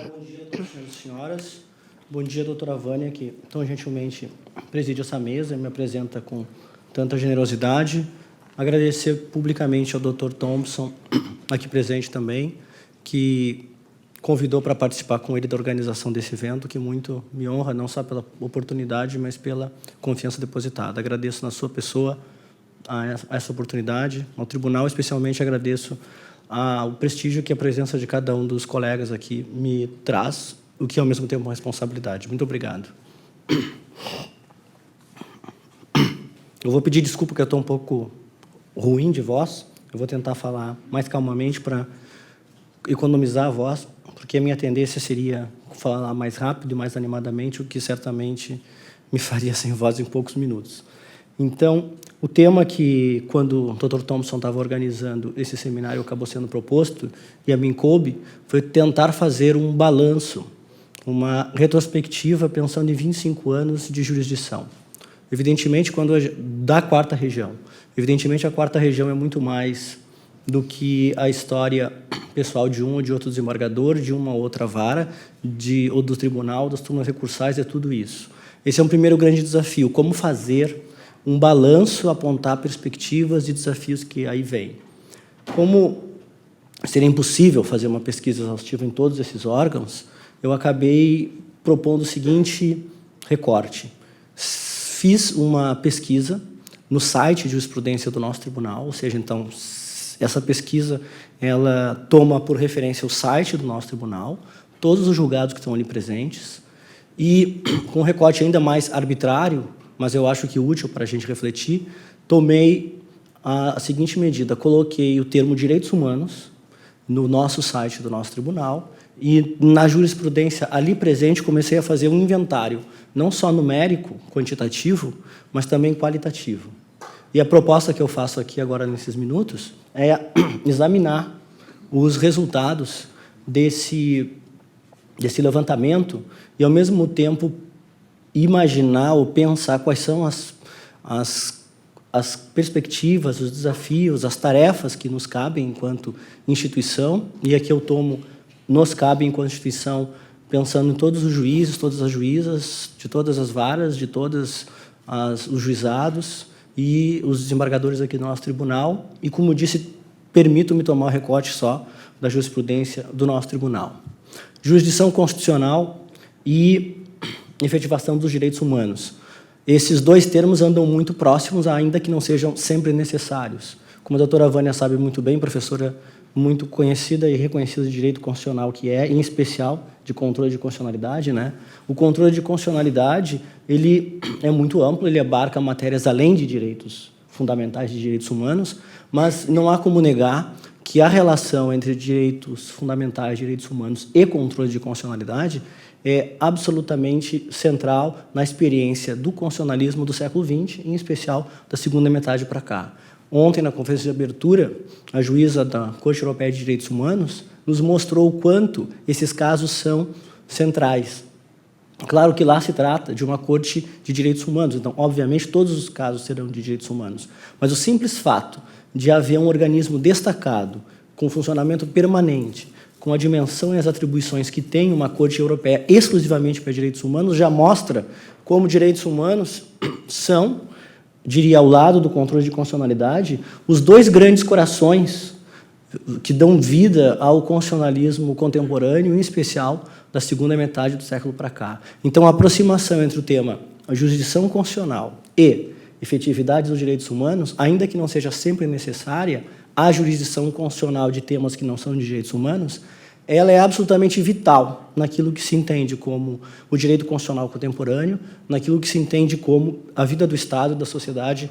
Bom dia a todos, senhores e senhoras. Bom dia, doutora Vânia, que tão gentilmente preside essa mesa e me apresenta com tanta generosidade. Agradecer publicamente ao doutor Thompson, aqui presente também, que convidou para participar com ele da organização desse evento, que muito me honra, não só pela oportunidade, mas pela confiança depositada. Agradeço na sua pessoa a essa oportunidade, ao tribunal, especialmente agradeço o prestígio que a presença de cada um dos colegas aqui me traz, o que é, ao mesmo tempo, uma responsabilidade. Muito obrigado. Eu vou pedir desculpa, que eu estou um pouco ruim de voz. Eu vou tentar falar mais calmamente para economizar a voz, porque a minha tendência seria falar mais rápido e mais animadamente, o que certamente me faria sem voz em poucos minutos. Então, o tema que, quando o Dr. Thompson estava organizando esse seminário, acabou sendo proposto, e a mim coube, foi tentar fazer um balanço, uma retrospectiva, pensando em 25 anos de jurisdição. Evidentemente, da quarta região. Evidentemente, a quarta região é muito mais do que a história pessoal de um ou de outro desembargador, de uma ou outra vara, ou do tribunal, das turmas recursais, é tudo isso. Esse é um primeiro grande desafio, como fazer um balanço, apontar perspectivas e desafios que aí vêm. Como seria impossível fazer uma pesquisa exaustiva em todos esses órgãos, eu acabei propondo o seguinte recorte. Fiz uma pesquisa no site de jurisprudência do nosso tribunal, ou seja, então, essa pesquisa ela toma por referência o site do nosso tribunal, todos os julgados que estão ali presentes, e com um recorte ainda mais arbitrário, mas eu acho que útil para a gente refletir, tomei a seguinte medida, coloquei o termo direitos humanos no nosso site do nosso tribunal e, na jurisprudência ali presente, comecei a fazer um inventário, não só numérico, quantitativo, mas também qualitativo. E a proposta que eu faço aqui agora, nesses minutos, é examinar os resultados desse levantamento e, ao mesmo tempo, imaginar ou pensar quais são as perspectivas, os desafios, as tarefas que nos cabem enquanto instituição, e aqui eu nos cabe enquanto instituição, pensando em todos os juízes, todas as juízas, de todas as varas, de todos os juizados e os desembargadores aqui do nosso tribunal, e, como disse, permito-me tomar o recorte só da jurisprudência do nosso tribunal. Jurisdição constitucional e efetivação dos direitos humanos. Esses dois termos andam muito próximos, ainda que não sejam sempre necessários. Como a doutora Vânia sabe muito bem, professora muito conhecida e reconhecida de direito constitucional que é, em especial de controle de constitucionalidade, né? O controle de constitucionalidade ele é muito amplo, ele abarca matérias além de direitos fundamentais de direitos humanos, mas não há como negar que a relação entre direitos fundamentais, direitos humanos e controle de constitucionalidade é absolutamente central na experiência do constitucionalismo do século XX, em especial da segunda metade para cá. Ontem, na conferência de abertura, a juíza da Corte Europeia de Direitos Humanos nos mostrou o quanto esses casos são centrais. Claro que lá se trata de uma corte de direitos humanos, então, obviamente, todos os casos serão de direitos humanos. Mas o simples fato de haver um organismo destacado, com funcionamento permanente, com a dimensão e as atribuições que tem uma Corte Europeia exclusivamente para direitos humanos, já mostra como direitos humanos são, diria, ao lado do controle de constitucionalidade, os dois grandes corações que dão vida ao constitucionalismo contemporâneo, em especial da segunda metade do século para cá. Então, a aproximação entre o tema a jurisdição constitucional e efetividade dos direitos humanos, ainda que não seja sempre necessária, a jurisdição constitucional de temas que não são de direitos humanos, ela é absolutamente vital naquilo que se entende como o direito constitucional contemporâneo, naquilo que se entende como a vida do Estado e da sociedade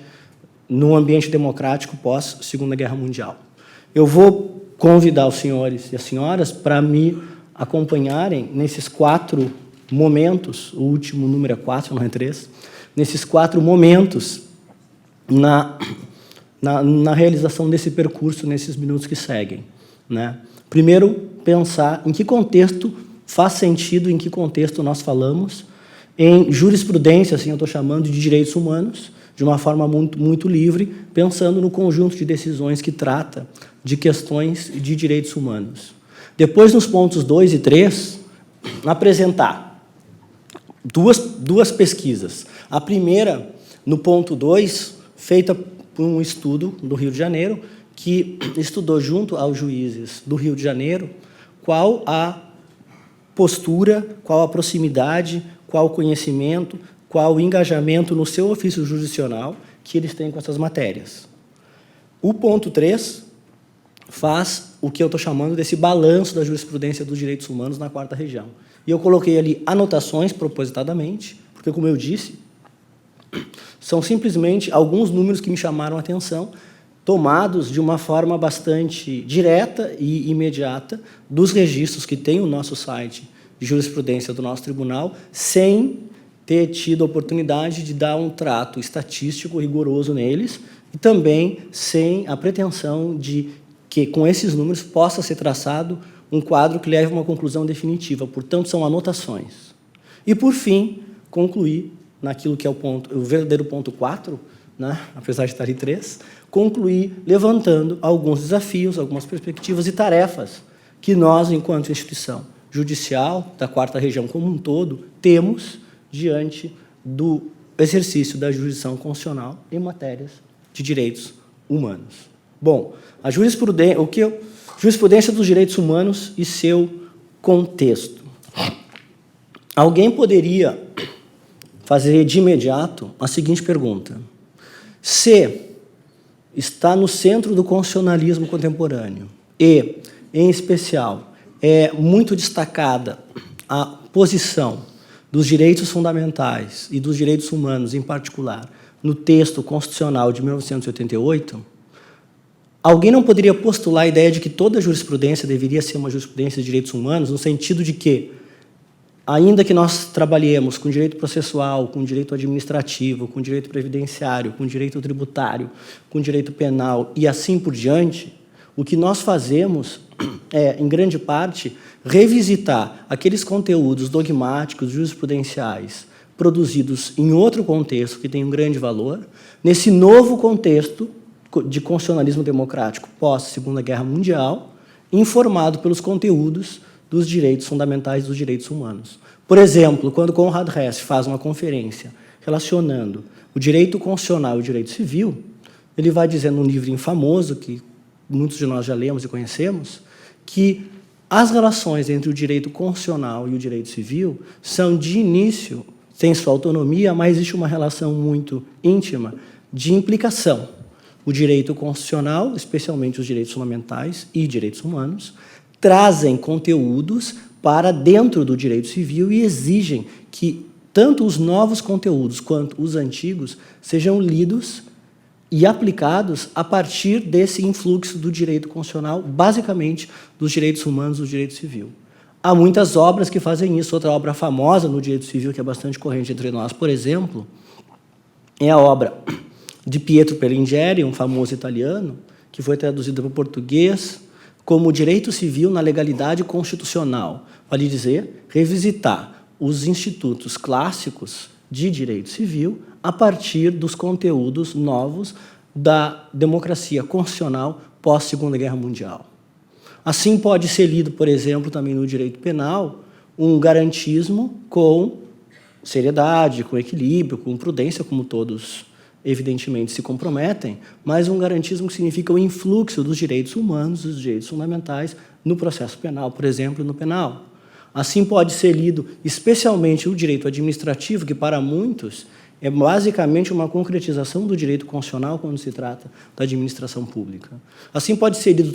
no ambiente democrático pós-Segunda Guerra Mundial. Eu vou convidar os senhores e as senhoras para me acompanharem nesses 4 momentos, o último número é 4, não é 3, nesses 4 momentos na realização desse percurso, nesses minutos que seguem, né? Primeiro, pensar em que contexto faz sentido, em que contexto nós falamos em jurisprudência, assim eu estou chamando, de direitos humanos, de uma forma muito livre, pensando no conjunto de decisões que trata de questões de direitos humanos. Depois, nos pontos 2 e 3, apresentar duas pesquisas. A primeira, no ponto 2, feita por um estudo do Rio de Janeiro, que estudou junto aos juízes do Rio de Janeiro qual a postura, qual a proximidade, qual o conhecimento, qual o engajamento no seu ofício jurisdicional que eles têm com essas matérias. O ponto 3 faz o que eu estou chamando desse balanço da jurisprudência dos direitos humanos na 4ª região. E eu coloquei ali anotações propositadamente, porque, como eu disse, são simplesmente alguns números que me chamaram a atenção, tomados de uma forma bastante direta e imediata dos registros que tem o nosso site de jurisprudência do nosso tribunal, sem ter tido a oportunidade de dar um trato estatístico rigoroso neles e também sem a pretensão de que, com esses números, possa ser traçado um quadro que leve a uma conclusão definitiva. Portanto, são anotações. E, por fim, concluir naquilo que é o verdadeiro ponto 4, né? Apesar de estar ali 3, concluir levantando alguns desafios, algumas perspectivas e tarefas que nós, enquanto instituição judicial da 4ª região como um todo, temos diante do exercício da jurisdição constitucional em matérias de direitos humanos. Bom, a jurisprudência, jurisprudência dos direitos humanos e seu contexto. Alguém poderia fazer de imediato a seguinte pergunta: se está no centro do constitucionalismo contemporâneo e, em especial, é muito destacada a posição dos direitos fundamentais e dos direitos humanos, em particular, no texto constitucional de 1988, alguém não poderia postular a ideia de que toda jurisprudência deveria ser uma jurisprudência de direitos humanos, no sentido de que, ainda que nós trabalhemos com direito processual, com direito administrativo, com direito previdenciário, com direito tributário, com direito penal e assim por diante, o que nós fazemos é, em grande parte, revisitar aqueles conteúdos dogmáticos, jurisprudenciais, produzidos em outro contexto que tem um grande valor, nesse novo contexto de constitucionalismo democrático pós-Segunda Guerra Mundial, informado pelos conteúdos dos direitos fundamentais dos direitos humanos. Por exemplo, quando Conrad Hess faz uma conferência relacionando o direito constitucional e o direito civil, ele vai dizer num livrinho famoso, que muitos de nós já lemos e conhecemos, que as relações entre o direito constitucional e o direito civil são, de início, têm sua autonomia, mas existe uma relação muito íntima de implicação. O direito constitucional, especialmente os direitos fundamentais e direitos humanos, trazem conteúdos para dentro do direito civil e exigem que tanto os novos conteúdos quanto os antigos sejam lidos e aplicados a partir desse influxo do direito constitucional, basicamente dos direitos humanos e do direito civil. Há muitas obras que fazem isso. Outra obra famosa no direito civil, que é bastante corrente entre nós, por exemplo, é a obra de Pietro Perlingeri, um famoso italiano, que foi traduzida para o português como Direito Civil na Legalidade Constitucional. Vale dizer, revisitar os institutos clássicos de direito civil a partir dos conteúdos novos da democracia constitucional pós-Segunda Guerra Mundial. Assim pode ser lido, por exemplo, também no direito penal, um garantismo com seriedade, com equilíbrio, com prudência, como todos evidentemente se comprometem, mas um garantismo que significa o influxo dos direitos humanos, dos direitos fundamentais, no processo penal, por exemplo, no penal. Assim pode ser lido especialmente o direito administrativo, que para muitos é basicamente uma concretização do direito constitucional quando se trata da administração pública. Assim pode ser lido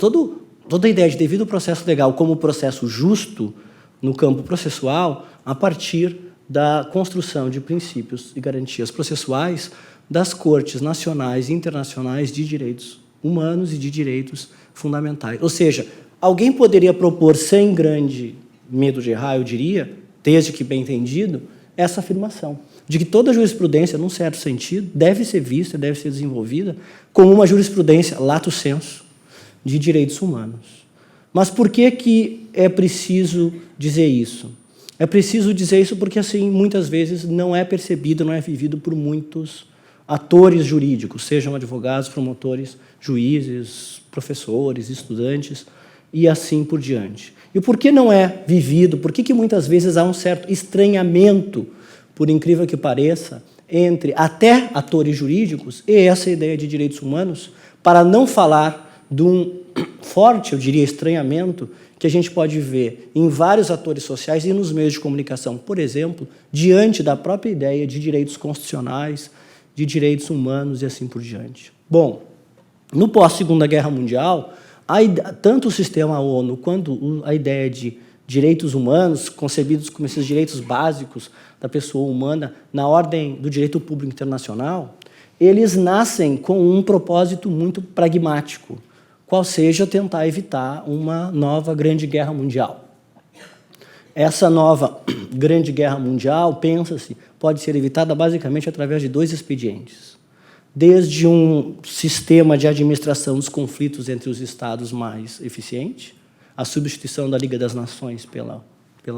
toda a ideia de devido processo legal como processo justo no campo processual a partir da construção de princípios e garantias processuais das cortes nacionais e internacionais de direitos humanos e de direitos fundamentais. Ou seja, alguém poderia propor, sem grande medo de errar, eu diria, desde que bem entendido, essa afirmação de que toda jurisprudência, num certo sentido, deve ser vista, deve ser desenvolvida como uma jurisprudência lato sensu de direitos humanos. Mas por que é preciso dizer isso? É preciso dizer isso porque, assim, muitas vezes não é percebido, não é vivido por muitos atores jurídicos, sejam advogados, promotores, juízes, professores, estudantes e assim por diante. E por que não é vivido? Por que muitas vezes há um certo estranhamento, por incrível que pareça, entre até atores jurídicos e essa ideia de direitos humanos, para não falar de um forte, eu diria, estranhamento que a gente pode ver em vários atores sociais e nos meios de comunicação, por exemplo, diante da própria ideia de direitos constitucionais, de direitos humanos e assim por diante. Bom, no pós-Segunda Guerra Mundial, tanto o sistema ONU quanto a ideia de direitos humanos, concebidos como esses direitos básicos da pessoa humana na ordem do direito público internacional, eles nascem com um propósito muito pragmático, qual seja tentar evitar uma nova Grande Guerra Mundial. Essa nova Grande Guerra Mundial, pensa-se, pode ser evitada basicamente através de 2 expedientes. Desde um sistema de administração dos conflitos entre os Estados mais eficiente, a substituição da Liga das Nações pela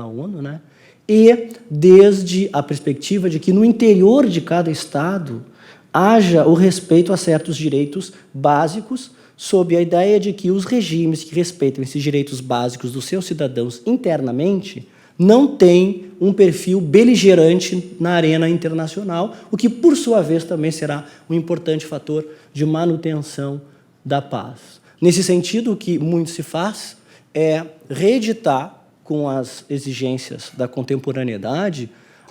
ONU, né? E desde a perspectiva de que no interior de cada Estado haja o respeito a certos direitos básicos, sob a ideia de que os regimes que respeitam esses direitos básicos dos seus cidadãos internamente não têm um perfil beligerante na arena internacional, o que, por sua vez, também será um importante fator de manutenção da paz. Nesse sentido, o que muito se faz é reeditar, com as exigências da contemporaneidade,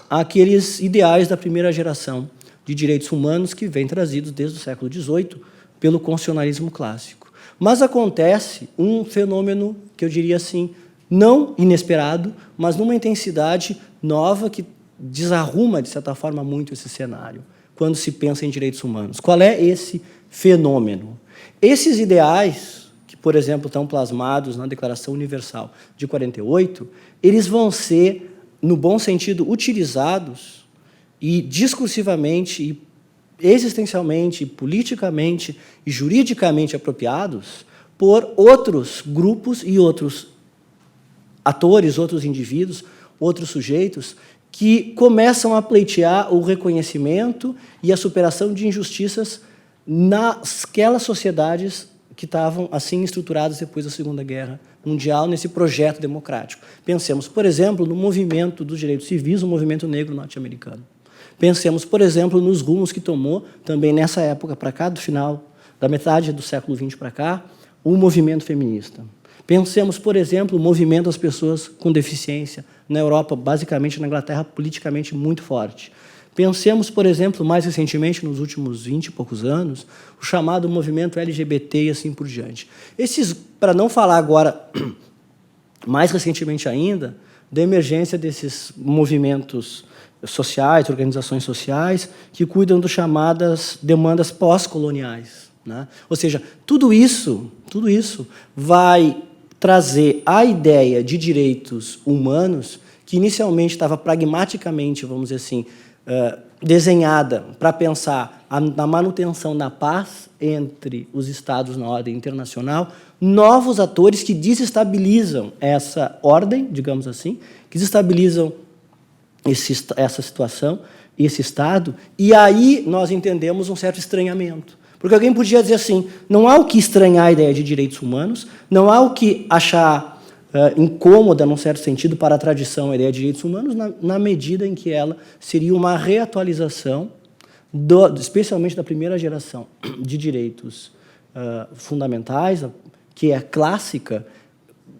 aqueles ideais da primeira geração de direitos humanos que vêm trazidos desde o século XVIII pelo constitucionalismo clássico. Mas acontece um fenômeno que eu diria assim, não inesperado, mas numa intensidade nova que desarruma, de certa forma, muito esse cenário, quando se pensa em direitos humanos. Qual é esse fenômeno? Esses ideais, que, por exemplo, estão plasmados na Declaração Universal de 48, eles vão ser, no bom sentido, utilizados e discursivamente e existencialmente, politicamente e juridicamente apropriados por outros grupos e outros atores, outros indivíduos, outros sujeitos que começam a pleitear o reconhecimento e a superação de injustiças naquelas sociedades que estavam assim estruturadas depois da Segunda Guerra Mundial, nesse projeto democrático. Pensemos, por exemplo, no movimento dos direitos civis, o movimento negro norte-americano. Pensemos, por exemplo, nos rumos que tomou, também nessa época para cá, do final da metade do século XX para cá, o movimento feminista. Pensemos, por exemplo, o movimento das pessoas com deficiência na Europa, basicamente na Inglaterra, politicamente muito forte. Pensemos, por exemplo, mais recentemente, nos últimos 20 e poucos anos, o chamado movimento LGBT e assim por diante. Esses, para não falar agora, mais recentemente ainda, da emergência desses movimentos sociais, organizações sociais, que cuidam das chamadas demandas pós-coloniais, né? Ou seja, tudo isso vai trazer a ideia de direitos humanos, que inicialmente estava pragmaticamente, vamos dizer assim, desenhada para pensar na manutenção da paz entre os Estados na ordem internacional, novos atores que desestabilizam essa ordem, digamos assim, que desestabilizam essa situação, esse Estado, e aí nós entendemos um certo estranhamento. Porque alguém podia dizer assim, não há o que estranhar a ideia de direitos humanos, não há o que achar incômoda, num certo sentido, para a tradição a ideia de direitos humanos, na medida em que ela seria uma reatualização, especialmente da primeira geração de direitos fundamentais, que é clássica,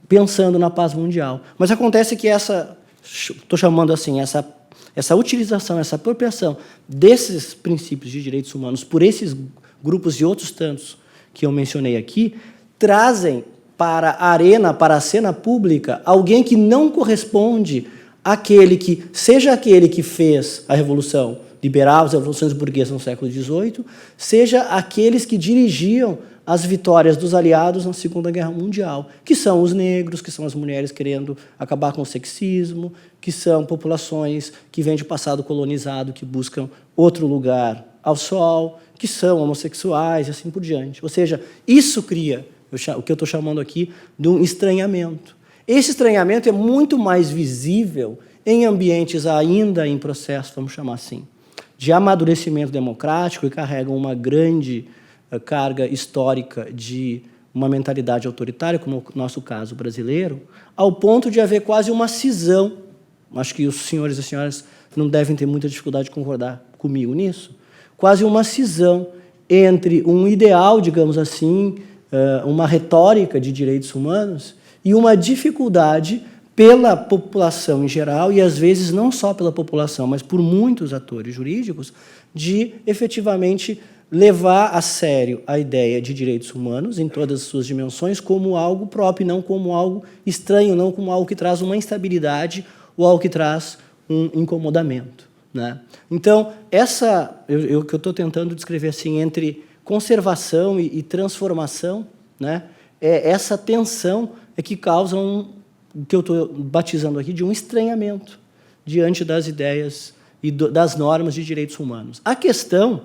pensando na paz mundial. Mas acontece que estou chamando assim, essa utilização, essa apropriação desses princípios de direitos humanos por esses grupos e outros tantos que eu mencionei aqui, trazem para a arena, para a cena pública, alguém que não corresponde àquele que, seja aquele que fez a Revolução Liberal, as revoluções burguesas no século XVIII, seja aqueles que dirigiam as vitórias dos aliados na Segunda Guerra Mundial, que são os negros, que são as mulheres querendo acabar com o sexismo, que são populações que vêm de passado colonizado, que buscam outro lugar ao sol, que são homossexuais e assim por diante. Ou seja, isso cria o que eu estou chamando aqui de um estranhamento. Esse estranhamento é muito mais visível em ambientes ainda em processo, vamos chamar assim, de amadurecimento democrático e carregam uma grande carga histórica de uma mentalidade autoritária, como o nosso caso brasileiro, ao ponto de haver quase uma cisão. Acho que os senhores e senhoras não devem ter muita dificuldade de concordar comigo nisso. Quase uma cisão entre um ideal, digamos assim, uma retórica de direitos humanos e uma dificuldade pela população em geral, e às vezes não só pela população, mas por muitos atores jurídicos, de efetivamente levar a sério a ideia de direitos humanos em todas as suas dimensões como algo próprio, não como algo estranho, não como algo que traz uma instabilidade ou algo que traz um incomodamento, né? Então, o que eu estou tentando descrever assim, entre conservação e transformação, né, essa tensão que causa o que eu estou batizando aqui de um estranhamento diante das ideias e das normas de direitos humanos. A questão,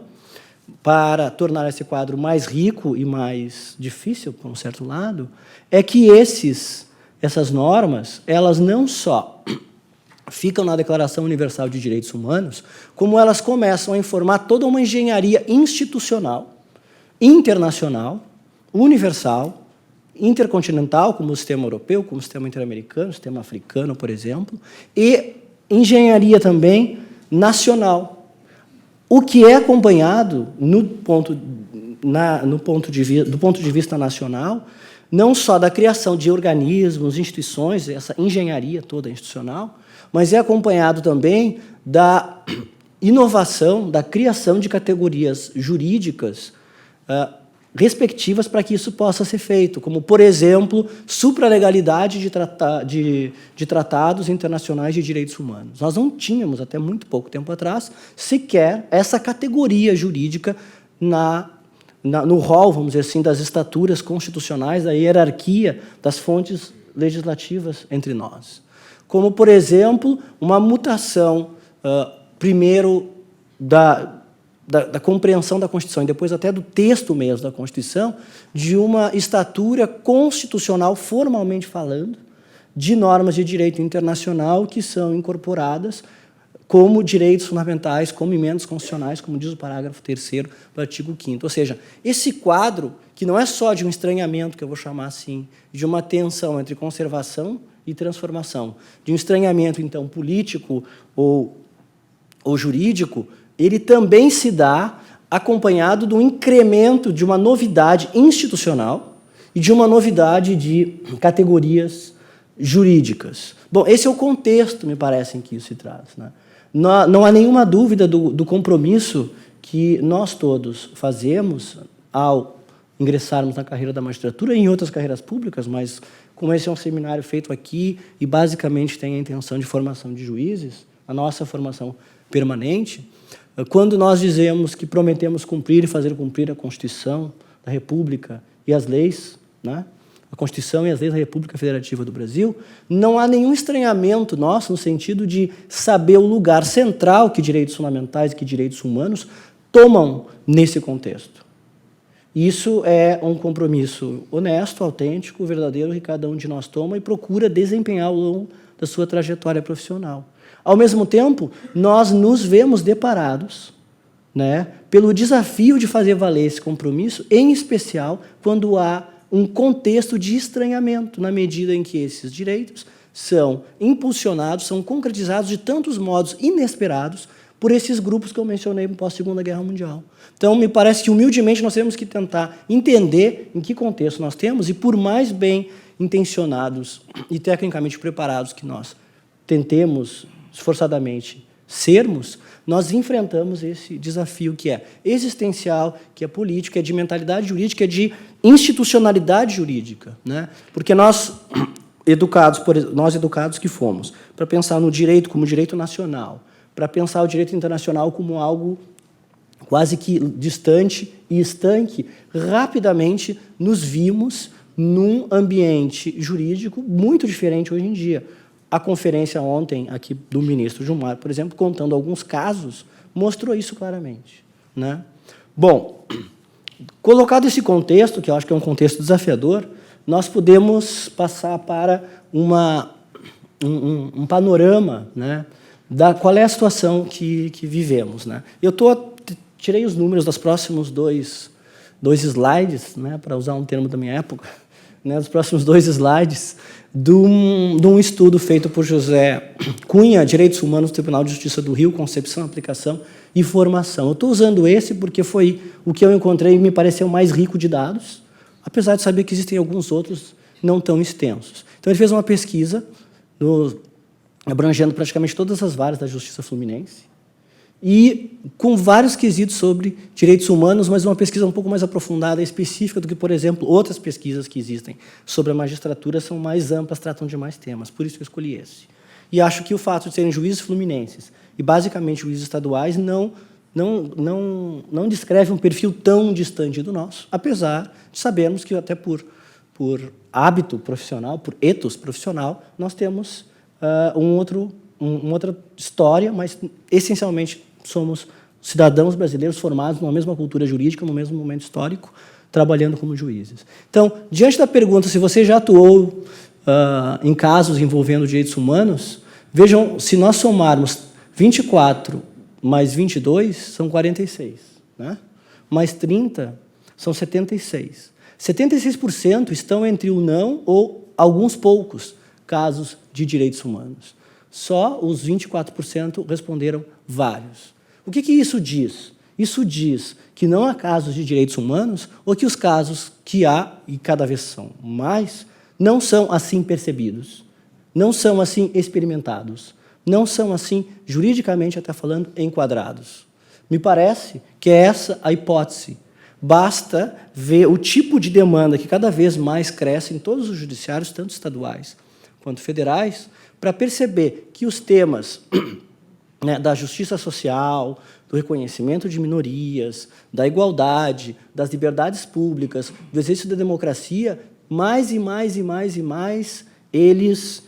para tornar esse quadro mais rico e mais difícil, por um certo lado, é que essas normas, elas não só ficam na Declaração Universal de Direitos Humanos, como elas começam a informar toda uma engenharia institucional, internacional, universal, intercontinental, como o sistema europeu, como o sistema interamericano, o sistema africano, por exemplo, e engenharia também nacional, o que é acompanhado do ponto de vista nacional, não só da criação de organismos, instituições, essa engenharia toda institucional, mas é acompanhado também da inovação, da criação de categorias jurídicas respectivas para que isso possa ser feito, como, por exemplo, supralegalidade de tratados internacionais de direitos humanos. Nós não tínhamos, até muito pouco tempo atrás, sequer essa categoria jurídica no rol, vamos dizer assim, das estaturas constitucionais, da hierarquia das fontes legislativas entre nós. Como, por exemplo, uma mutação, primeiro, da compreensão da Constituição, e depois até do texto mesmo da Constituição, de uma estatura constitucional, formalmente falando, de normas de direito internacional que são incorporadas como direitos fundamentais, como emendas constitucionais, como diz o parágrafo 3º do artigo 5º. Ou seja, esse quadro, que não é só de um estranhamento, que eu vou chamar assim, de uma tensão entre conservação e transformação, de um estranhamento, então, político ou jurídico, ele também se dá acompanhado do incremento de uma novidade institucional e de uma novidade de categorias jurídicas. Bom, esse é o contexto, me parece, em que isso se traz, né? Não há nenhuma dúvida do compromisso que nós todos fazemos ao ingressarmos na carreira da magistratura e em outras carreiras públicas, mas como esse é um seminário feito aqui e basicamente tem a intenção de formação de juízes, a nossa formação permanente, quando nós dizemos que prometemos cumprir e fazer cumprir a Constituição da República e as leis, né, a Constituição e as leis da República Federativa do Brasil, não há nenhum estranhamento nosso no sentido de saber o lugar central que direitos fundamentais e que direitos humanos tomam nesse contexto. Isso é um compromisso honesto, autêntico, verdadeiro, que cada um de nós toma e procura desempenhar ao longo da sua trajetória profissional. Ao mesmo tempo, nós nos vemos deparados, né, pelo desafio de fazer valer esse compromisso, em especial quando há um contexto de estranhamento, na medida em que esses direitos são impulsionados, são concretizados de tantos modos inesperados por esses grupos que eu mencionei pós-Segunda Guerra Mundial. Então, me parece que, humildemente, nós temos que tentar entender em que contexto nós temos e, por mais bem intencionados e tecnicamente preparados que nós tentemos esforçadamente sermos, nós enfrentamos esse desafio que é existencial, que é político, que é de mentalidade jurídica, que é de institucionalidade jurídica, né? Porque nós educados que fomos, para pensar no direito como direito nacional, para pensar o direito internacional como algo quase que distante e estanque, rapidamente nos vimos num ambiente jurídico muito diferente hoje em dia. A conferência ontem aqui do ministro Gilmar, por exemplo, contando alguns casos, mostrou isso claramente, né? Bom, colocado esse contexto, que eu acho que é um contexto desafiador, nós podemos passar para um panorama, né, qual é a situação que vivemos, né? Eu tirei os números dos próximos 2 2 slides, né, para usar um termo da minha época, né, os próximos 2 slides, de um estudo feito por José Cunha, Direitos Humanos, Tribunal de Justiça do Rio, Concepção, Aplicação e Formação. Eu estou usando esse porque foi o que eu encontrei e me pareceu mais rico de dados, apesar de saber que existem alguns outros não tão extensos. Então, ele fez uma pesquisa abrangendo praticamente todas as varas da Justiça Fluminense, e com vários quesitos sobre direitos humanos, mas uma pesquisa um pouco mais aprofundada e específica do que, por exemplo, outras pesquisas que existem sobre a magistratura são mais amplas, tratam de mais temas. Por isso que eu escolhi esse. E acho que o fato de serem juízes fluminenses e, basicamente, juízes estaduais não descreve um perfil tão distante do nosso, apesar de sabermos que, até por hábito profissional, por ethos profissional, nós temos uma outra história, mas, essencialmente, somos cidadãos brasileiros formados numa mesma cultura jurídica, no mesmo momento histórico, trabalhando como juízes. Então, diante da pergunta se você já atuou em casos envolvendo direitos humanos, vejam, se nós somarmos 24 mais 22, são 46, né? Mais 30, são 76. 76% estão entre o não ou alguns poucos casos de direitos humanos. Só os 24% responderam vários. O que isso diz? Isso diz que não há casos de direitos humanos ou que os casos que há, e cada vez são mais, não são assim percebidos, não são assim experimentados, não são assim, juridicamente até falando, enquadrados. Me parece que é essa a hipótese. Basta ver o tipo de demanda que cada vez mais cresce em todos os judiciários, tanto estaduais quanto federais, para perceber que os temas, né, da justiça social, do reconhecimento de minorias, da igualdade, das liberdades públicas, do exercício da democracia, mais e mais e mais e mais, eles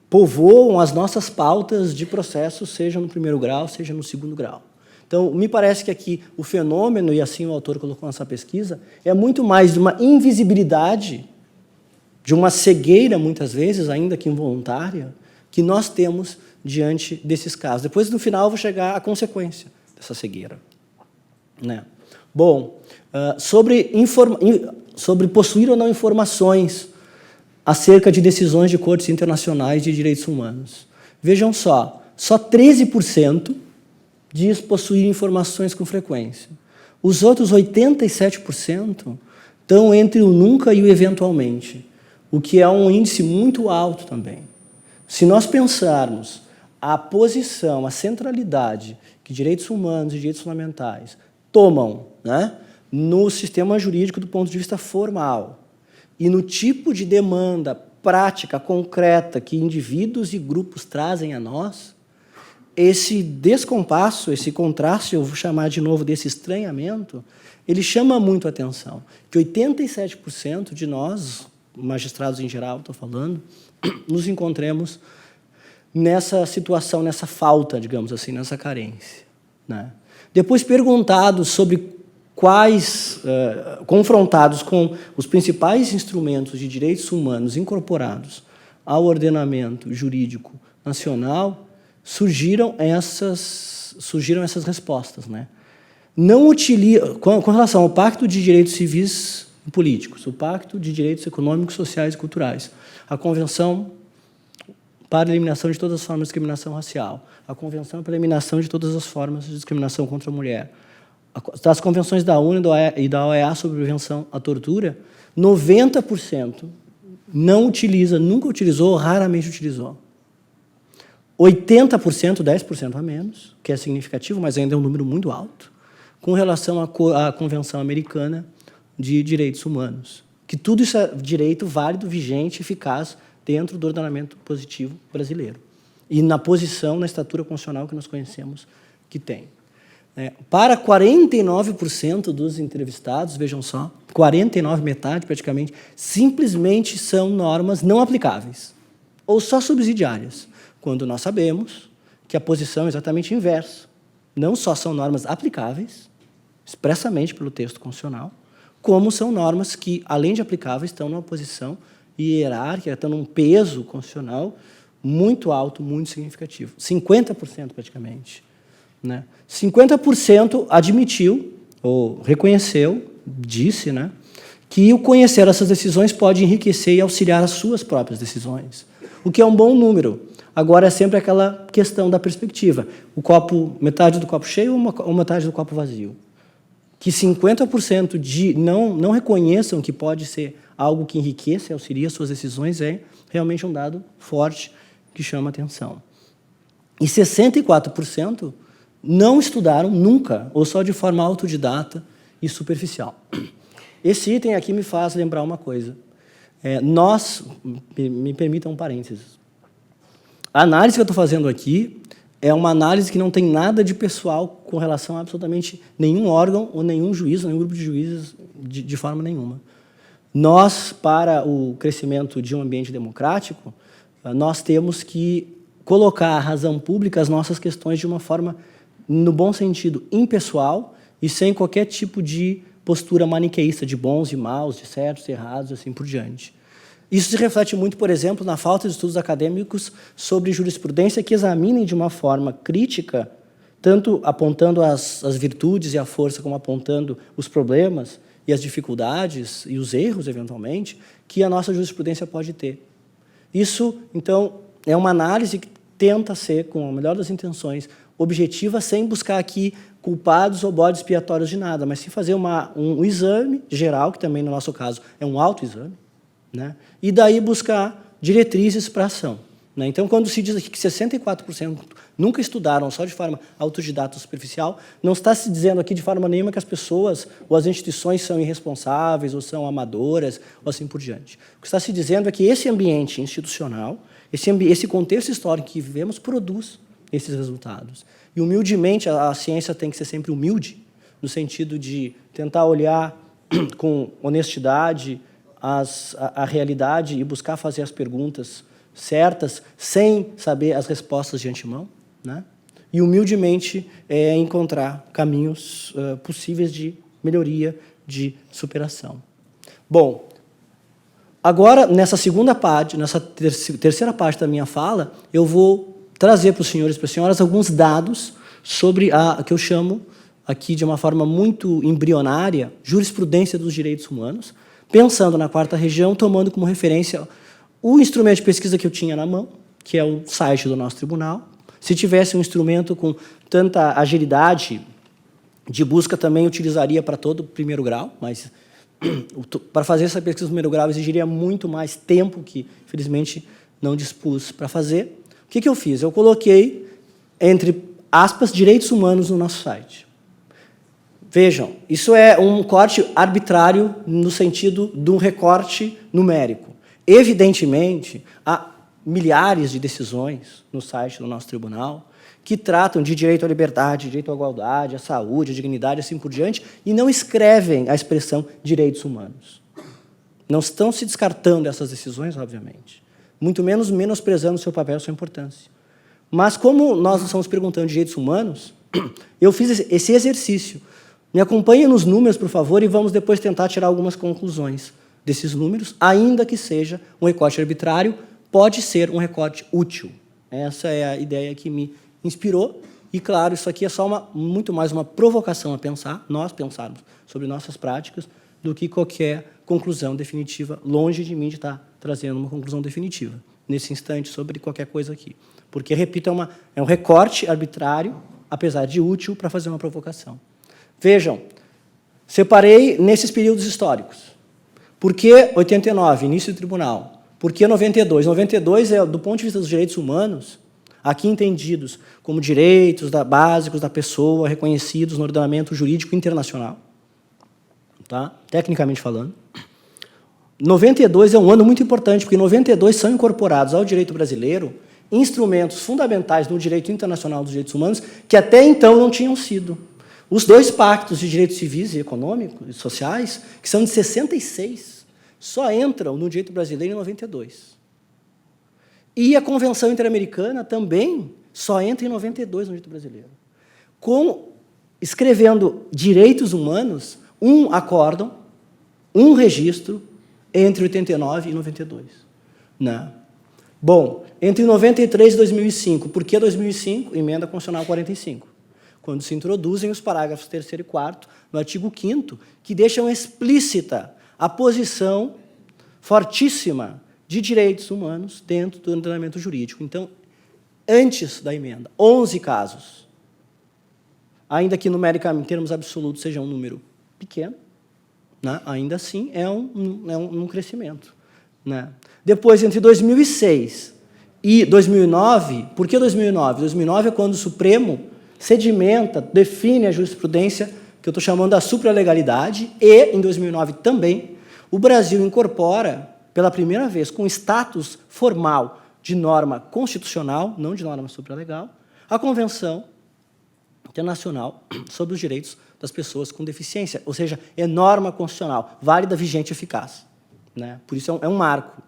povoam as nossas pautas de processo, seja no primeiro grau, seja no segundo grau. Então, me parece que aqui o fenômeno, e assim o autor colocou nessa pesquisa, é muito mais de uma invisibilidade, de uma cegueira, muitas vezes, ainda que involuntária, que nós temos diante desses casos. Depois, no final, eu vou chegar à consequência dessa cegueira, né? Bom, sobre possuir ou não informações acerca de decisões de cortes internacionais de direitos humanos. Vejam só 13% diz possuir informações com frequência. Os outros 87% estão entre o nunca e o eventualmente, o que é um índice muito alto também. Se nós pensarmos a posição, a centralidade que direitos humanos e direitos fundamentais tomam, né, no sistema jurídico do ponto de vista formal e no tipo de demanda prática, concreta, que indivíduos e grupos trazem a nós, esse descompasso, esse contraste, eu vou chamar de novo desse estranhamento, ele chama muito a atenção. Que 87% de nós, magistrados em geral, estou falando, nos encontremos nessa situação, nessa falta, digamos assim, nessa carência, né? Depois, perguntados sobre confrontados com os principais instrumentos de direitos humanos incorporados ao ordenamento jurídico nacional, surgiram essas respostas, né? Não utiliza, com relação ao Pacto de Direitos Civis e Políticos, o Pacto de Direitos Econômicos, Sociais e Culturais, a Convenção para a Eliminação de todas as formas de discriminação racial, a Convenção para a Eliminação de todas as formas de discriminação contra a mulher, das convenções da ONU e da OEA sobre prevenção à tortura, 90% não utiliza, nunca utilizou, raramente utilizou. 80%, 10% a menos, que é significativo, mas ainda é um número muito alto, com relação à Convenção Americana de Direitos Humanos. Que tudo isso é direito válido, vigente, eficaz dentro do ordenamento positivo brasileiro. E na posição, na estatura constitucional que nós conhecemos que tem. Para 49% dos entrevistados, vejam só, 49, metade praticamente, simplesmente são normas não aplicáveis, ou só subsidiárias, quando nós sabemos que a posição é exatamente inversa. Não só são normas aplicáveis, expressamente pelo texto constitucional, como são normas que, além de aplicáveis, estão numa posição hierárquica, estão num peso constitucional muito alto, muito significativo. 50% praticamente, né? 50% admitiu ou reconheceu disse, né, que o conhecer essas decisões pode enriquecer e auxiliar as suas próprias decisões, o que é um bom número. Agora, é sempre aquela questão da perspectiva. O copo, metade do copo cheio ou metade do copo vazio? Que 50% não reconheçam que pode ser algo que enriqueça e auxilia as suas decisões é realmente um dado forte que chama atenção. E 64% não estudaram nunca, ou só de forma autodidata e superficial. Esse item aqui me faz lembrar uma coisa. Me permitam um parênteses. A análise que eu estou fazendo aqui é uma análise que não tem nada de pessoal com relação a absolutamente nenhum órgão ou nenhum juiz, ou nenhum grupo de juízes de forma nenhuma. Nós, para o crescimento de um ambiente democrático, nós temos que colocar a razão pública, as nossas questões, de uma forma, no bom sentido, impessoal e sem qualquer tipo de postura maniqueísta de bons e maus, de certos e errados, e assim por diante. Isso se reflete muito, por exemplo, na falta de estudos acadêmicos sobre jurisprudência que examinem de uma forma crítica, tanto apontando as virtudes e a força, como apontando os problemas e as dificuldades e os erros, eventualmente, que a nossa jurisprudência pode ter. Isso, então, é uma análise que tenta ser, com a melhor das intenções, objetiva, sem buscar aqui culpados ou bodes expiatórios de nada, mas sim fazer um exame geral, que também, no nosso caso, é um autoexame, né? E daí buscar diretrizes para a ação, né? Então, quando se diz aqui que 64% nunca estudaram só de forma autodidata ou superficial, não está se dizendo aqui de forma nenhuma que as pessoas ou as instituições são irresponsáveis ou são amadoras ou assim por diante. O que está se dizendo é que esse ambiente institucional, esse contexto histórico que vivemos, produz esses resultados. E, humildemente, a ciência tem que ser sempre humilde, no sentido de tentar olhar com honestidade a realidade e buscar fazer as perguntas certas, sem saber as respostas de antemão, né? E, humildemente, encontrar caminhos possíveis de melhoria, de superação. Bom, agora, nessa segunda parte, nessa terceira parte da minha fala, eu vou trazer para os senhores e para as senhoras alguns dados sobre a que eu chamo aqui de uma forma muito embrionária, jurisprudência dos direitos humanos, pensando na quarta região, tomando como referência o instrumento de pesquisa que eu tinha na mão, que é o site do nosso tribunal. Se tivesse um instrumento com tanta agilidade de busca, também utilizaria para todo o primeiro grau, mas para fazer essa pesquisa no primeiro grau exigiria muito mais tempo, que, infelizmente, não dispus para fazer. O que eu fiz? Eu coloquei, entre aspas, direitos humanos no nosso site. Vejam, isso é um corte arbitrário no sentido de um recorte numérico. Evidentemente, há milhares de decisões no site do nosso tribunal que tratam de direito à liberdade, direito à igualdade, à saúde, à dignidade, assim por diante, e não escrevem a expressão direitos humanos. Não estão se descartando essas decisões, obviamente, muito menos menosprezando seu papel e sua importância. Mas, como nós estamos perguntando de direitos humanos, eu fiz esse exercício. Me acompanhem nos números, por favor, e vamos depois tentar tirar algumas conclusões desses números, ainda que seja um recorte arbitrário, pode ser um recorte útil. Essa é a ideia que me inspirou, e, claro, isso aqui é só muito mais uma provocação a pensar, nós pensarmos sobre nossas práticas, do que qualquer conclusão definitiva, longe de mim de estar trazendo uma conclusão definitiva, nesse instante, sobre qualquer coisa aqui. Porque, repito, é um recorte arbitrário, apesar de útil, para fazer uma provocação. Vejam, separei nesses períodos históricos. Por que 89, início do tribunal? Por que 92? 92 é, do ponto de vista dos direitos humanos, aqui entendidos como direitos básicos da pessoa, reconhecidos no ordenamento jurídico internacional, tá? Tecnicamente falando. 92 é um ano muito importante, porque em 92 são incorporados ao direito brasileiro instrumentos fundamentais no direito internacional dos direitos humanos que até então não tinham sido. Os dois pactos de direitos civis e econômicos e sociais, que são de 66, só entram no direito brasileiro em 92. E a Convenção Interamericana também só entra em 92 no direito brasileiro. Escrevendo direitos humanos, um acórdão, um registro, entre 89 e 92. Né? Bom, entre 93 e 2005. Por que 2005? Emenda Constitucional 45. quando se introduzem os parágrafos 3º e 4º, no artigo 5º, que deixam explícita a posição fortíssima de direitos humanos dentro do ordenamento jurídico. Então, antes da emenda, 11 casos, ainda que numericamente, em termos absolutos, seja um número pequeno, né? Ainda assim é um crescimento. Né? Depois, entre 2006 e 2009, por que 2009? 2009 é quando o Supremo sedimenta, define a jurisprudência que eu estou chamando da supralegalidade, e, em 2009 também, o Brasil incorpora, pela primeira vez, com status formal de norma constitucional, não de norma supralegal, a Convenção Internacional sobre os Direitos das Pessoas com Deficiência, ou seja, é norma constitucional, válida, vigente e eficaz. Né? Por isso é um marco.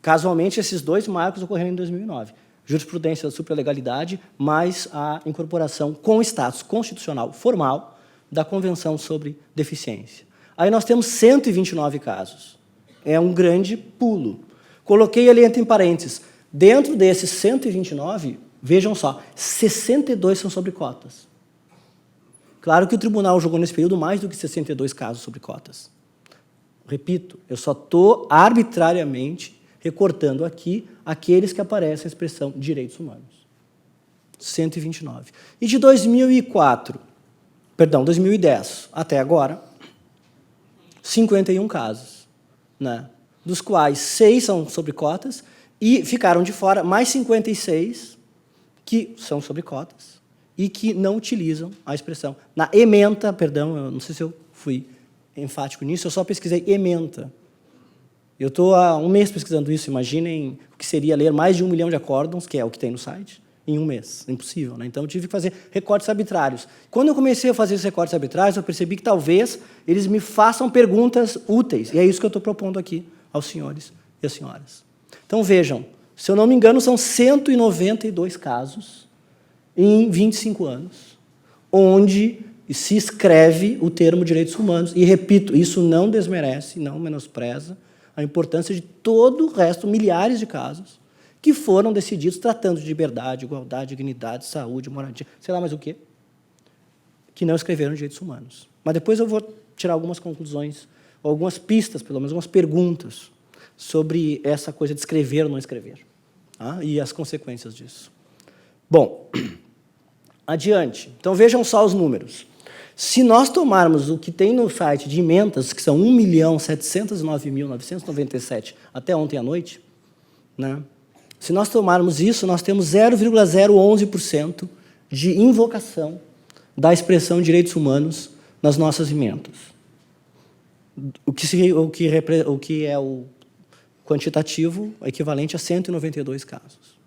Casualmente, esses dois marcos ocorreram em 2009. Jurisprudência da supralegalidade, mais a incorporação com status constitucional formal da Convenção sobre Deficiência. Aí nós temos 129 casos. É um grande pulo. Coloquei ali entre parênteses. Dentro desses 129, vejam só, 62 são sobre cotas. Claro que o tribunal julgou nesse período mais do que 62 casos sobre cotas. Repito, eu só estou arbitrariamente recortando aqui aqueles que aparecem a expressão direitos humanos. 129. E de 2010 até agora, 51 casos, né? Dos quais 6 são sobre cotas e ficaram de fora mais 56 que são sobre cotas e que não utilizam a expressão. Na ementa, perdão, eu não sei se eu fui enfático nisso, eu só pesquisei ementa. Eu estou há um mês pesquisando isso, imaginem o que seria ler mais de 1 milhão de acórdons, que é o que tem no site, em um mês. Impossível, né? Então, eu tive que fazer recortes arbitrários. Quando eu comecei a fazer esses recortes arbitrários, eu percebi que talvez eles me façam perguntas úteis, e é isso que eu estou propondo aqui aos senhores e às senhoras. Então, vejam, se eu não me engano, são 192 casos em 25 anos, onde se escreve o termo direitos humanos, e, repito, isso não desmerece, não menospreza a importância de todo o resto, milhares de casos, que foram decididos tratando de liberdade, igualdade, dignidade, saúde, moradia, sei lá mais o quê, que não escreveram direitos humanos. Mas depois eu vou tirar algumas conclusões, algumas pistas, pelo menos algumas perguntas, sobre essa coisa de escrever ou não escrever, tá? E as consequências disso. Bom, adiante. Então, vejam só os números. Se nós tomarmos o que tem no site de emendas, que são 1.709.997 até ontem à noite, né? Se nós tomarmos isso, nós temos 0,011% de invocação da expressão direitos humanos nas nossas emendas. O que é o quantitativo equivalente a 192 casos.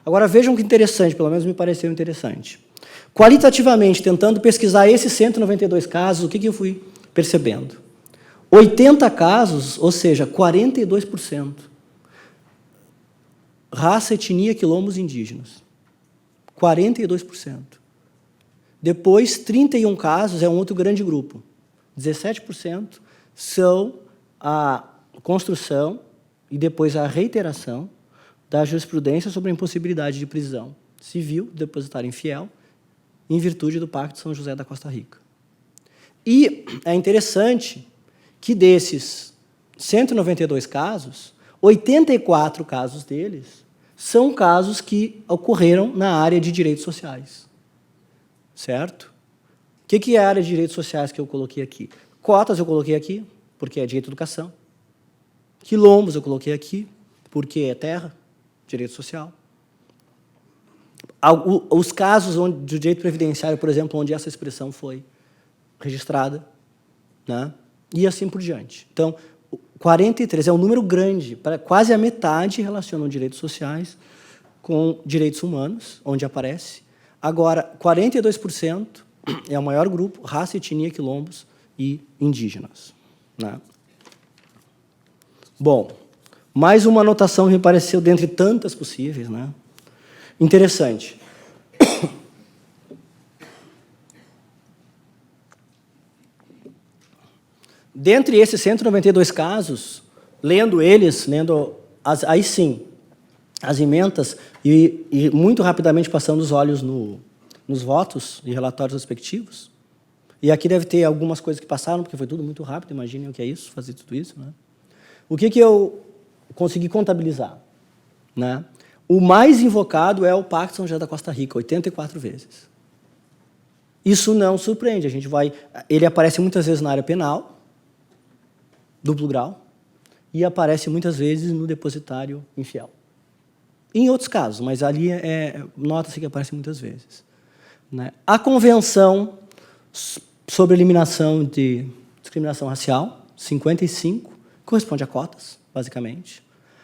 Agora, vejam que interessante, pelo menos me pareceu interessante. Qualitativamente, tentando pesquisar esses 192 casos, o que eu fui percebendo? 80 casos, ou seja, 42%. Raça, etnia, quilombos indígenas. 42%. Depois, 31 casos é um outro grande grupo. 17% são a construção e depois a reiteração da jurisprudência sobre a impossibilidade de prisão civil, depositário infiel, em virtude do Pacto de São José da Costa Rica. E é interessante que desses 192 casos, 84 casos deles são casos que ocorreram na área de direitos sociais. Certo? O que é a área de direitos sociais que eu coloquei aqui? Cotas eu coloquei aqui, porque é direito à educação. Quilombos eu coloquei aqui, porque é terra, direito social. Os casos de direito previdenciário, por exemplo, onde essa expressão foi registrada, né? E assim por diante. Então, 43 é um número grande, quase a metade relacionam direitos sociais com direitos humanos, onde aparece. Agora, 42% é o maior grupo, raça, etnia, quilombos e indígenas. Né? Bom, mais uma anotação que me pareceu dentre tantas possíveis, né? Interessante. Dentre esses 192 casos, lendo aí sim, as emendas, e muito rapidamente passando os olhos nos votos e relatórios respectivos. E aqui deve ter algumas coisas que passaram, porque foi tudo muito rápido, imaginem o que é isso, fazer tudo isso. Né? O que eu consegui contabilizar? Né? O mais invocado é o Pacto São José da Costa Rica, 84 vezes. Isso não surpreende, ele aparece muitas vezes na área penal, duplo grau, e aparece muitas vezes no depositário infiel. Em outros casos, mas ali nota-se que aparece muitas vezes. Né? A Convenção sobre Eliminação de Discriminação Racial, 55, corresponde a cotas, basicamente.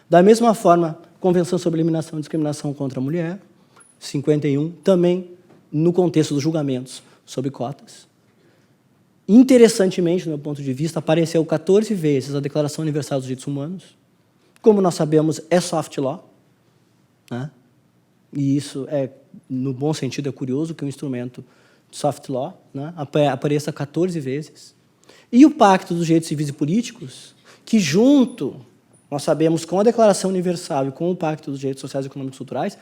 Da mesma forma, Convenção sobre Eliminação de Discriminação contra a Mulher, 51, também no contexto dos julgamentos sobre cotas. Interessantemente, do meu ponto de vista, apareceu 14 vezes a Declaração Universal dos Direitos Humanos. Como nós sabemos, é soft law. Né? E isso, no bom sentido, é curioso que um instrumento de soft law, né, apareça 14 vezes. E o Pacto dos Direitos Civis e Políticos, que junto, nós sabemos, com a Declaração Universal e com o Pacto dos Direitos Sociais, Econômicos e Culturais,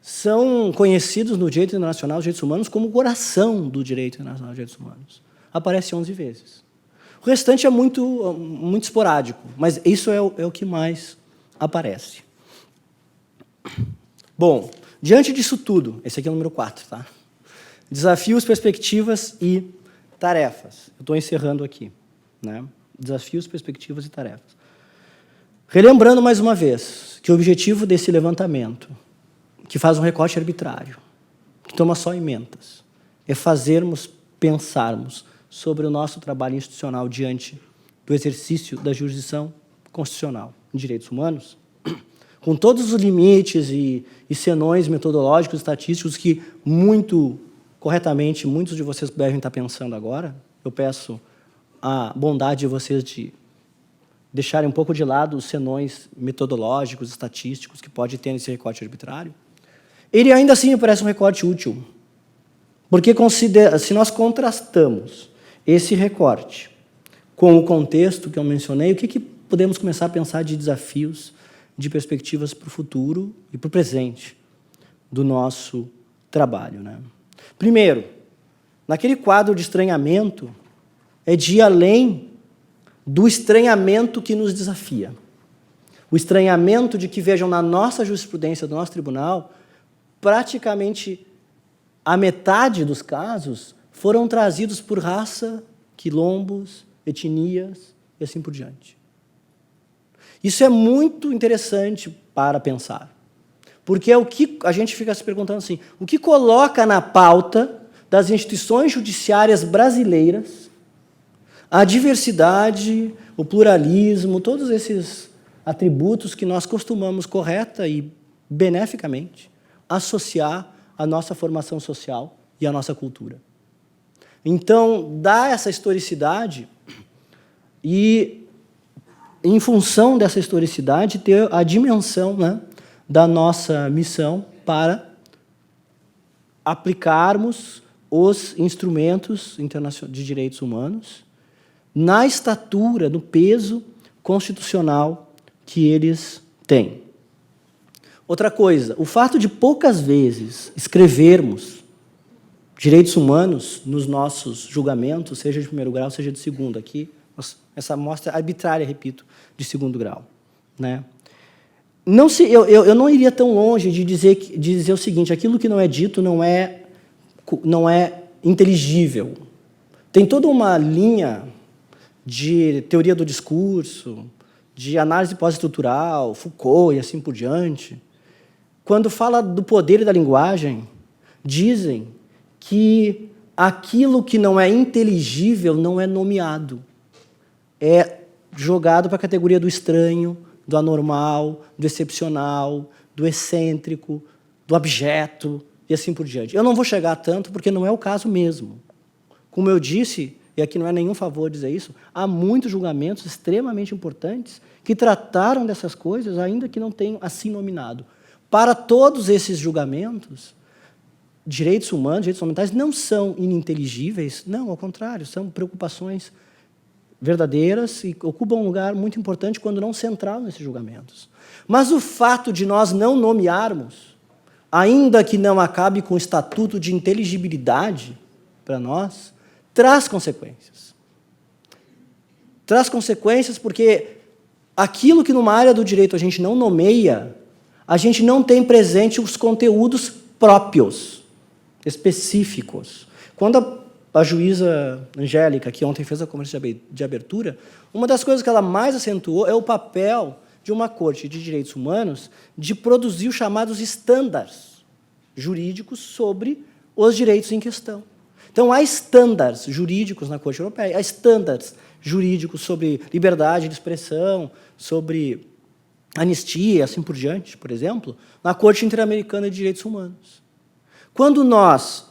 são conhecidos no direito internacional dos direitos humanos como o coração do direito internacional dos direitos humanos. Aparece 11 vezes. O restante é muito esporádico, mas isso é o que mais aparece. Bom, diante disso tudo, esse aqui é o número 4, tá? Desafios, perspectivas e tarefas. Eu estou encerrando aqui. Né? Desafios, perspectivas e tarefas. Relembrando mais uma vez que o objetivo desse levantamento, que faz um recorte arbitrário, que toma só emendas, é pensarmos sobre o nosso trabalho institucional diante do exercício da jurisdição constitucional em direitos humanos, com todos os limites e senões metodológicos, estatísticos que corretamente, muitos de vocês devem estar pensando agora. Eu peço a bondade de vocês de deixarem um pouco de lado os senões metodológicos, estatísticos que pode ter nesse recorte arbitrário. Ele ainda assim me parece um recorte útil, porque se nós contrastamos esse recorte com o contexto que eu mencionei, o que podemos começar a pensar de desafios, de perspectivas para o futuro e para o presente do nosso trabalho, né? Primeiro, naquele quadro de estranhamento, é de ir além do estranhamento que nos desafia. O estranhamento de que, vejam, na nossa jurisprudência do nosso tribunal, praticamente a metade dos casos foram trazidos por raça, quilombos, etnias e assim por diante. Isso é muito interessante para pensar. Porque é o que a gente fica se perguntando assim, o que coloca na pauta das instituições judiciárias brasileiras a diversidade, o pluralismo, todos esses atributos que nós costumamos correta e beneficamente associar à nossa formação social e à nossa cultura. Então, dá essa historicidade e, em função dessa historicidade, ter a dimensão, né, da nossa missão para aplicarmos os instrumentos internacionais de direitos humanos na estatura, no peso constitucional que eles têm. Outra coisa, o fato de poucas vezes escrevermos direitos humanos nos nossos julgamentos, seja de primeiro grau, seja de segundo, aqui, essa amostra arbitrária, repito, de segundo grau, né? Eu não iria tão longe de dizer o seguinte, aquilo que não é dito não é inteligível. Tem toda uma linha de teoria do discurso, de análise pós-estrutural, Foucault e assim por diante. Quando fala do poder e da linguagem, dizem que aquilo que não é inteligível não é nomeado. É jogado para a categoria do estranho, do anormal, do excepcional, do excêntrico, do abjeto, e assim por diante. Eu não vou chegar tanto, porque não é o caso mesmo. Como eu disse, e aqui não é nenhum favor dizer isso, há muitos julgamentos extremamente importantes que trataram dessas coisas, ainda que não tenham assim nominado. Para todos esses julgamentos, direitos humanos, direitos fundamentais, não são ininteligíveis, não, ao contrário, são preocupações verdadeiras e ocupam um lugar muito importante, quando não central, nesses julgamentos. Mas o fato de nós não nomearmos ainda que não acabe com o estatuto de inteligibilidade para nós, traz consequências. Traz consequências porque aquilo que numa área do direito a gente não nomeia, a gente não tem presente os conteúdos próprios, específicos. Quando a juíza Angélica, que ontem fez a conversa de abertura, uma das coisas que ela mais acentuou é o papel de uma corte de direitos humanos de produzir os chamados estándares jurídicos sobre os direitos em questão. Então, há estándares jurídicos na Corte Europeia, há estándares jurídicos sobre liberdade de expressão, sobre anistia e assim por diante, por exemplo, na Corte Interamericana de Direitos Humanos. Quando nós,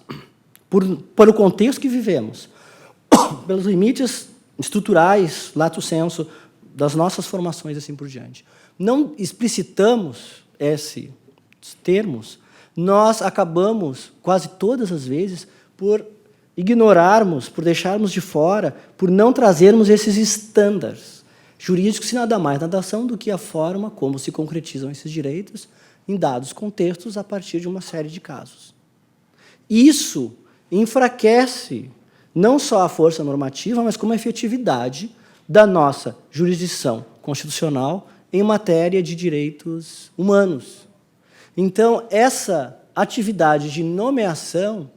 por o contexto que vivemos, pelos limites estruturais, lato sensu, das nossas formações e assim por diante, não explicitamos esses termos, nós acabamos, quase todas as vezes, por ignorarmos, por deixarmos de fora, por não trazermos esses estándares jurídicos, que nada mais, nada são do que a forma como se concretizam esses direitos em dados contextos a partir de uma série de casos. Isso enfraquece não só a força normativa, mas como a efetividade da nossa jurisdição constitucional em matéria de direitos humanos. Então, essa atividade de nomeação,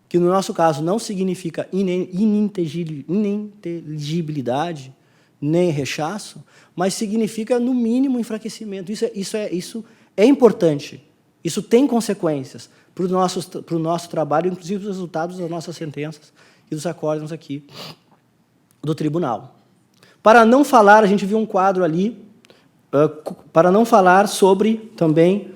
que no nosso caso não significa ininteligibilidade, nem rechaço, mas significa, no mínimo, enfraquecimento. Isso é importante. Isso tem consequências para o nosso trabalho, inclusive os resultados das nossas sentenças e dos acórdãos aqui do tribunal. Para não falar, a gente viu um quadro ali, para não falar sobre também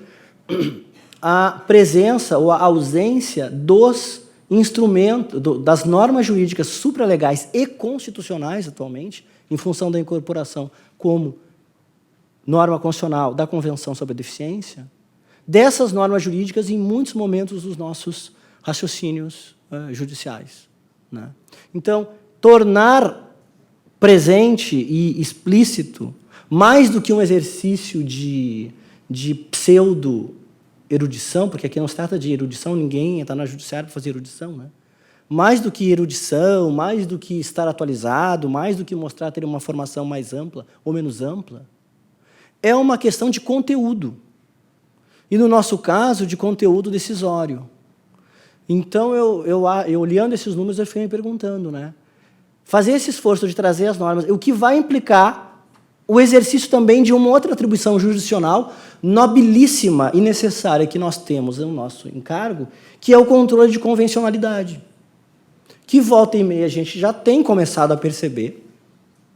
a presença ou a ausência dos instrumentos, das normas jurídicas supralegais e constitucionais atualmente, em função da incorporação como norma constitucional da Convenção sobre a Deficiência, dessas normas jurídicas em muitos momentos dos nossos raciocínios judiciais, né? Então, tornar presente e explícito, mais do que um exercício de pseudo-erudição, porque aqui não se trata de erudição, ninguém está na judiciária para fazer erudição, né? Mais do que erudição, mais do que estar atualizado, mais do que mostrar ter uma formação mais ampla ou menos ampla, é uma questão de conteúdo. E, no nosso caso, de conteúdo decisório. Então, eu olhando esses números, eu fiquei me perguntando, né? Fazer esse esforço de trazer as normas, o que vai implicar o exercício também de uma outra atribuição jurisdicional nobilíssima e necessária que nós temos no nosso encargo, que é o controle de convencionalidade, que volta e meia a gente já tem começado a perceber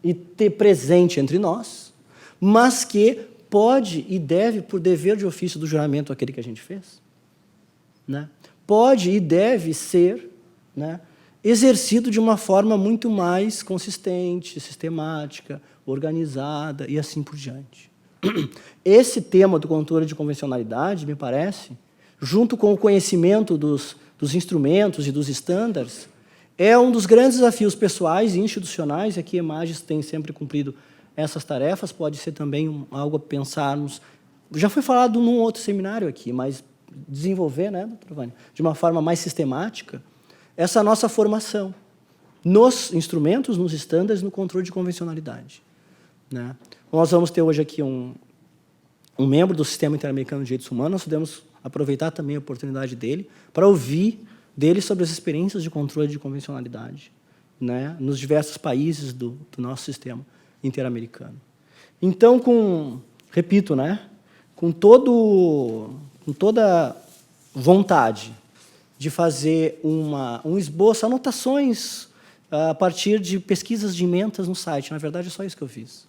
e ter presente entre nós, mas que pode e deve, por dever de ofício do juramento aquele que a gente fez, né? Pode e deve ser, né, exercido de uma forma muito mais consistente, sistemática, organizada e assim por diante. Esse tema do controle de convencionalidade, me parece, junto com o conhecimento dos instrumentos e dos estándares, é um dos grandes desafios pessoais e institucionais, e aqui a Emagis tem sempre cumprido essas tarefas, pode ser também algo a pensarmos. Já foi falado num outro seminário aqui, mas desenvolver, né, doutora Vânia, de uma forma mais sistemática, essa nossa formação nos instrumentos, nos estándares, no controle de convencionalidade, né? Nós vamos ter hoje aqui um membro do Sistema Interamericano de Direitos Humanos, nós podemos aproveitar também a oportunidade dele para ouvir dele sobre as experiências de controle de convencionalidade, né, nos diversos países do nosso sistema interamericano. Então, repito, né, com toda vontade de fazer um esboço, anotações a partir de pesquisas de emendas no site. Na verdade, é só isso que eu fiz,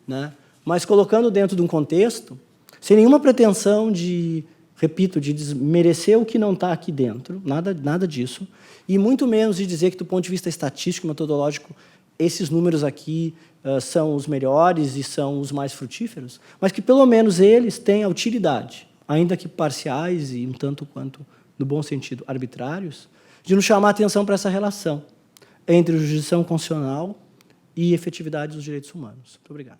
né? Mas colocando dentro de um contexto, sem nenhuma pretensão de, repito, de desmerecer o que não está aqui dentro, nada disso, e muito menos de dizer que, do ponto de vista estatístico e metodológico, esses números aqui são os melhores e são os mais frutíferos, mas que, pelo menos, eles têm a utilidade, ainda que parciais e um tanto quanto, no bom sentido, arbitrários, de nos chamar a atenção para essa relação entre jurisdição constitucional e efetividade dos direitos humanos. Muito obrigado.